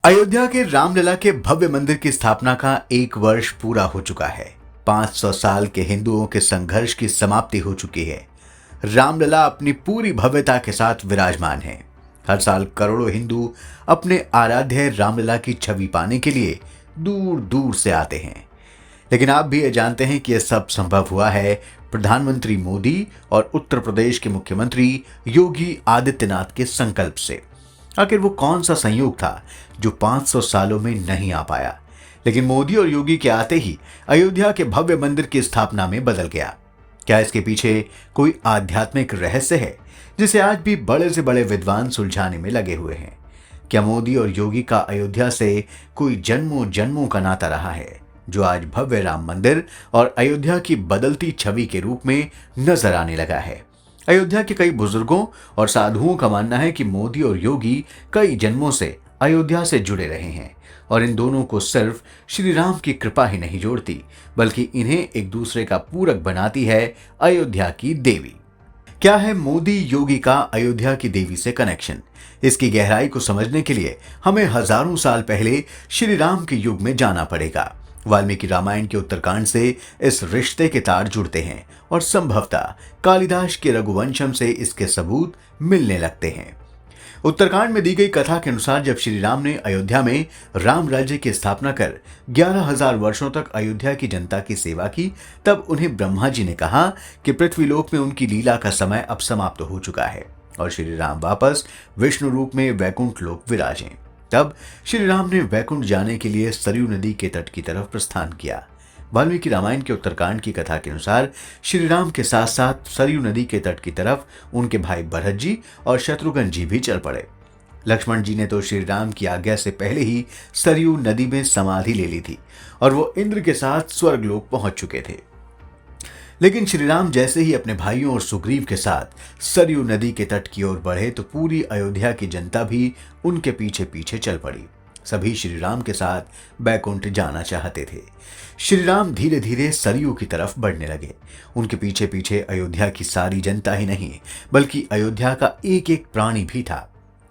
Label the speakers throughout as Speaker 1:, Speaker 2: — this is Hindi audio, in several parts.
Speaker 1: अयोध्या के रामलला के भव्य मंदिर की स्थापना का 1 वर्ष पूरा हो चुका है। 500 साल के हिंदुओं के संघर्ष की समाप्ति हो चुकी है। रामलला अपनी पूरी भव्यता के साथ विराजमान है। हर साल करोड़ों हिंदू अपने आराध्य रामलला की छवि पाने के लिए दूर दूर से आते हैं। लेकिन आप भी ये जानते हैं कि यह सब संभव हुआ है प्रधानमंत्री मोदी और उत्तर प्रदेश के मुख्यमंत्री योगी आदित्यनाथ के संकल्प से। आखिर वो कौन सा संयोग था जो 500 सालों में नहीं आ पाया, लेकिन मोदी और योगी के आते ही अयोध्या के भव्य मंदिर की स्थापना में बदल गया? क्या इसके पीछे कोई आध्यात्मिक रहस्य है जिसे आज भी बड़े से बड़े विद्वान सुलझाने में लगे हुए हैं? क्या मोदी और योगी का अयोध्या से कोई जन्मों जन्मों का नाता रहा है जो आज भव्य राम मंदिर और अयोध्या की बदलती छवि के रूप में नजर आने लगा है? अयोध्या के कई बुजुर्गों और साधुओं का मानना है कि मोदी और योगी कई जन्मों से अयोध्या से जुड़े रहे हैं और इन दोनों को सिर्फ श्री राम की कृपा ही नहीं जोड़ती, बल्कि इन्हें एक दूसरे का पूरक बनाती है अयोध्या की देवी। क्या है मोदी योगी का अयोध्या की देवी से कनेक्शन? इसकी गहराई को समझने के लिए हमें हजारों साल पहले श्री राम के युग में जाना पड़ेगा। वाल्मीकि रामायण के उत्तरकांड से इस रिश्ते के तार जुड़ते हैं और संभवतः कालिदास के रघुवंशम से इसके सबूत मिलने लगते हैं। उत्तरकांड में दी गई कथा के अनुसार जब श्री राम ने अयोध्या में राम राज्य की स्थापना कर 11,000 वर्षों तक अयोध्या की जनता की सेवा की, तब उन्हें ब्रह्मा जी ने कहा कि पृथ्वीलोक में उनकी लीला का समय अब समाप्त हो चुका है और श्री राम वापस विष्णु रूप में वैकुंठ लोक विराजें। तब श्री राम ने वैकुंठ जाने के लिए सरयू नदी के तट की तरफ प्रस्थान किया। वाल्मीकि रामायण के उत्तरकांड की कथा के अनुसार श्री राम के साथ साथ सरयू नदी के तट की तरफ उनके भाई भरत जी और शत्रुघ्न जी भी चल पड़े। लक्ष्मण जी ने तो श्री राम की आज्ञा से पहले ही सरयू नदी में समाधि ले ली थी और वो इंद्र के साथ स्वर्गलोक पहुंच चुके थे। लेकिन श्री राम जैसे ही अपने भाइयों और सुग्रीव के साथ सरयू नदी के तट की ओर बढ़े तो पूरी अयोध्या की जनता भी उनके पीछे पीछे चल पड़ी। सभी श्री राम के साथ बैकुंठ जाना चाहते थे। श्री राम धीरे धीरे सरयू की तरफ बढ़ने लगे। उनके पीछे पीछे अयोध्या की सारी जनता ही नहीं, बल्कि अयोध्या का एक एक प्राणी भी था।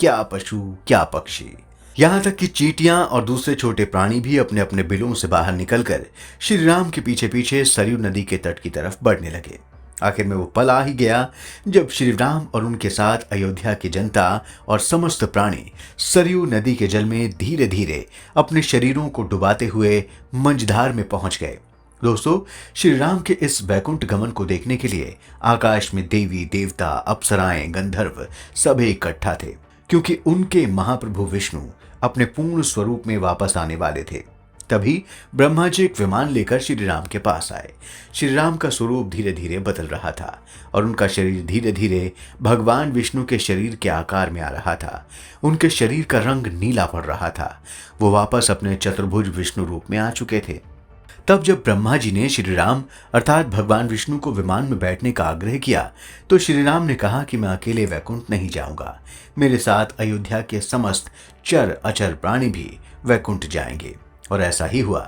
Speaker 1: क्या पशु, क्या पक्षी, यहाँ तक कि चींटियां और दूसरे छोटे प्राणी भी अपने अपने बिलों से बाहर निकलकर श्री राम के पीछे पीछे सरयू नदी के तट की तरफ बढ़ने लगे। आखिर में वो पल आ ही गया जब श्री राम और उनके साथ अयोध्या की जनता और समस्त प्राणी सरयू नदी के जल में धीरे धीरे अपने शरीरों को डुबाते हुए मंझधार में पहुंच गए। दोस्तों, श्री राम के इस वैकुंठ गमन को देखने के लिए आकाश में देवी देवता, अप्सराएं, गंधर्व सभी इकट्ठा थे, क्योंकि उनके महाप्रभु विष्णु अपने पूर्ण स्वरूप में वापस आने वाले थे। तभी ब्रह्मा जी एक विमान लेकर श्री राम के पास आए। श्री राम का स्वरूप धीरे धीरे बदल रहा था और उनका शरीर धीरे धीरे भगवान विष्णु के शरीर के आकार में आ रहा था। उनके शरीर का रंग नीला पड़ रहा था। वो वापस अपने चतुर्भुज विष्णु रूप में आ चुके थे। तब जब ब्रह्मा जी ने श्री राम अर्थात भगवान विष्णु को विमान में बैठने का आग्रह किया तो श्री राम ने कहा कि मैं अकेले वैकुंठ नहीं जाऊंगा, मेरे साथ अयोध्या के समस्त चर अचर प्राणी भी वैकुंठ जाएंगे। और ऐसा ही हुआ।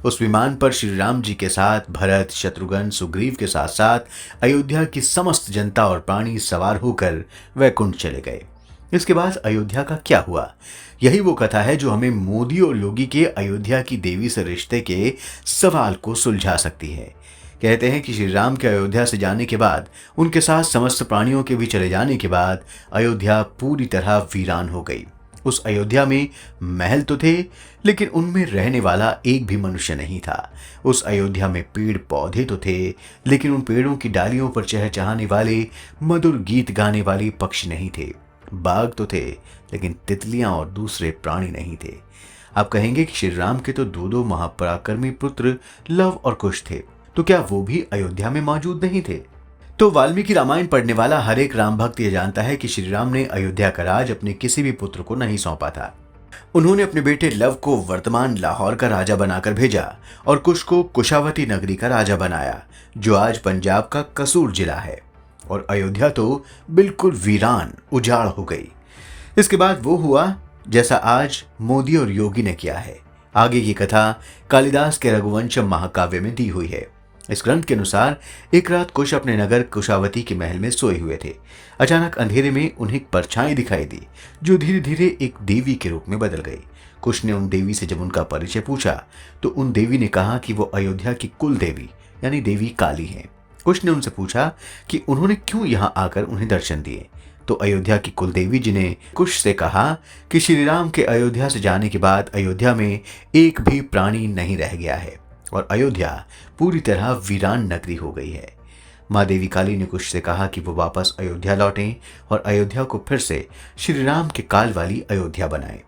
Speaker 1: उस विमान पर श्री राम जी के साथ भरत, शत्रुघ्न, सुग्रीव के साथ साथ अयोध्या की समस्त जनता और प्राणी सवार होकर वैकुंठ चले गए। इसके बाद अयोध्या का क्या हुआ, यही वो कथा है जो हमें मोदी और योगी के अयोध्या की देवी से रिश्ते के सवाल को सुलझा सकती है। कहते हैं कि श्री राम के अयोध्या से जाने के बाद, उनके साथ समस्त प्राणियों के भी चले जाने के बाद अयोध्या पूरी तरह वीरान हो गई। उस अयोध्या में महल तो थे, लेकिन उनमें रहने वाला एक भी मनुष्य नहीं था। उस अयोध्या में पेड़ पौधे तो थे, लेकिन उन पेड़ों की डालियों पर चहचहाने वाले मधुर गीत गाने वाले पक्षी नहीं थे। बाघ तो थे, लेकिन तितलियां और दूसरे प्राणी नहीं थे। आप कहेंगे कि श्री राम के तो दो महापराक्रमी पुत्र लव और कुश थे, तो क्या वो भी अयोध्या में मौजूद नहीं थे? तो वाल्मीकि रामायण पढ़ने वाला हर एक राम भक्त ये जानता है कि श्री राम ने अयोध्या का राज अपने किसी भी पुत्र को नहीं सौंपा था। उन्होंने अपने बेटे लव को वर्तमान लाहौर का राजा बनाकर भेजा और कुश को कुशावती नगरी का राजा बनाया, जो आज पंजाब का कसूर जिला है। और अयोध्या तो बिल्कुल वीरान उजाड़ हो गई। इसके बाद वो हुआ जैसा आज मोदी और योगी ने किया है। आगे की कथा कालिदास के रघुवंशम महाकाव्य में दी हुई है। इस ग्रंथ के अनुसार एक रात कुश अपने नगर कुशावती के महल में सोए हुए थे। अचानक अंधेरे में उन्हें एक परछाई दिखाई दी जो धीरे धीरे एक देवी के रूप में बदल गई। कुश ने उन देवी से जब उनका परिचय पूछा तो उन देवी ने कहा कि वो अयोध्या की कुल देवी यानी देवी काली हैं। कुश ने उनसे पूछा कि उन्होंने क्यों यहाँ आकर उन्हें दर्शन दिए। तो अयोध्या की कुल देवी जी ने कुश से कहा कि श्री राम के अयोध्या से जाने के बाद अयोध्या में एक भी प्राणी नहीं रह गया है और अयोध्या पूरी तरह वीरान नगरी हो गई है। माँ देवी काली ने कुश से कहा कि वो वापस अयोध्या लौटें और अयोध्या को फिर से श्री राम के काल वाली अयोध्या बनाएं।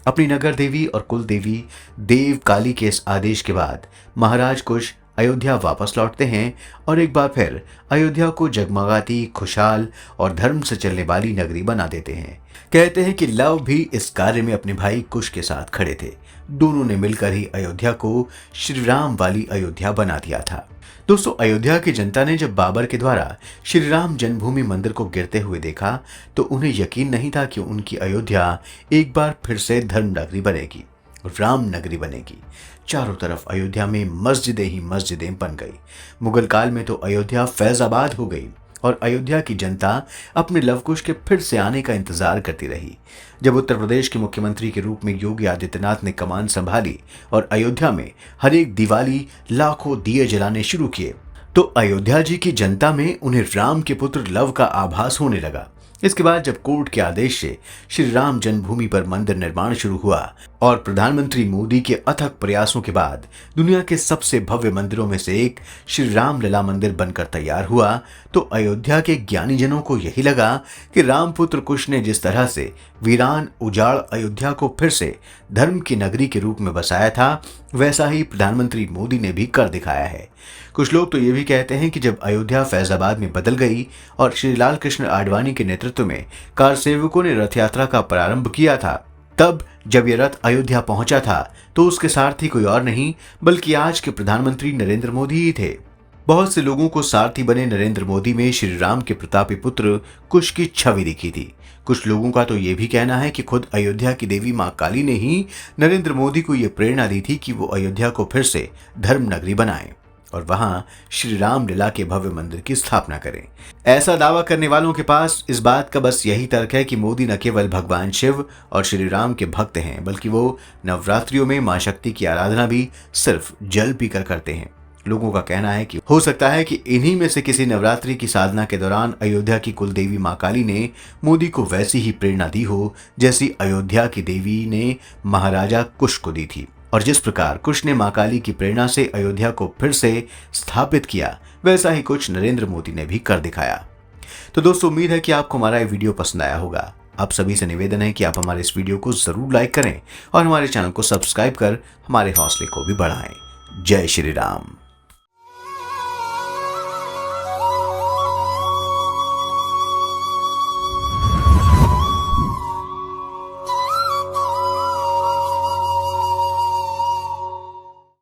Speaker 1: अपनी नगर देवी और कुल देवी देव काली के इस आदेश के बाद महाराज कुश अयोध्या वापस लौटते हैं और एक बार फिर अयोध्या को जगमगाती, खुशहाल और धर्म से चलने वाली नगरी बना देते हैं। कहते हैं कि लव भी इस कार्य में अपने भाई कुश के साथ खड़े थे। दोनों ने मिलकर ही अयोध्या को श्री राम वाली अयोध्या बना दिया था। दोस्तों, अयोध्या की जनता ने जब बाबर के द्वारा श्री राम जन्मभूमि मंदिर को गिरते हुए देखा तो उन्हें यकीन नहीं था कि उनकी अयोध्या एक बार फिर से धर्म नगरी बनेगी, राम नगरी बनेगी। चारों तरफ अयोध्या में मस्जिदें ही मस्जिदें बन गई। मुगल काल में तो अयोध्या फैजाबाद हो गई और अयोध्या की जनता अपने लवकुश के फिर से आने का इंतजार करती रही। जब उत्तर प्रदेश के मुख्यमंत्री के रूप में योगी आदित्यनाथ ने कमान संभाली और अयोध्या में हर एक दिवाली लाखों दिए जलाने शुरू किए तो अयोध्या जी की जनता में उन्हें राम के पुत्र लव का आभास होने लगा। इसके बाद जब कोर्ट के आदेश से श्री राम जन्मभूमि पर मंदिर निर्माण शुरू हुआ और प्रधानमंत्री मोदी के अथक प्रयासों के बाद दुनिया के सबसे भव्य मंदिरों में से एक श्री राम लला मंदिर बनकर तैयार हुआ तो अयोध्या के ज्ञानी जनों को यही लगा कि रामपुत्र कुश ने जिस तरह से वीरान उजाड़ अयोध्या को फिर से धर्म की नगरी के रूप में बसाया था वैसा ही प्रधानमंत्री मोदी ने भी कर दिखाया है। कुछ लोग तो ये भी कहते हैं कि जब अयोध्या फैजाबाद में बदल गई और श्री लाल कृष्ण आडवाणी के नेतृत्व में कार सेवकों ने रथ यात्रा का प्रारंभ किया था, तब जब यह रथ अयोध्या पहुंचा था तो उसके सारथी कोई और नहीं बल्कि आज के प्रधानमंत्री नरेंद्र मोदी ही थे। बहुत से लोगों को सारथी बने नरेंद्र मोदी में श्री राम के प्रतापी पुत्र कुश की छवि दिखी थी। कुछ लोगों का तो ये भी कहना है कि खुद अयोध्या की देवी मां काली ने ही नरेंद्र मोदी को यह प्रेरणा दी थी कि वो अयोध्या को फिर से धर्म नगरी बनाएं और वहां श्री राम लीला के भव्य मंदिर की स्थापना करें। ऐसा दावा करने वालों के पास इस बात का बस यही तर्क है कि मोदी न केवल भगवान शिव और श्री राम के भक्त हैं बल्कि वो नवरात्रियों में मां शक्ति की आराधना भी सिर्फ जल पीकर करते हैं। लोगों का कहना है कि हो सकता है कि इन्हीं में से किसी नवरात्रि की साधना के दौरान अयोध्या की कुल देवी मां काली ने मोदी को वैसी ही प्रेरणा दी हो जैसी अयोध्या की देवी ने महाराजा कुश को दी थी और जिस प्रकार कुश ने मां काली की प्रेरणा से अयोध्या को फिर से स्थापित किया वैसा ही कुछ नरेंद्र मोदी ने भी कर दिखाया। तो दोस्तों, उम्मीद है कि आपको हमारा ये वीडियो पसंद आया होगा। आप सभी से निवेदन है कि आप हमारे इस वीडियो को जरूर लाइक करें और हमारे चैनल को सब्सक्राइब कर हमारे हौसले को भी बढ़ाएं। जय श्री राम।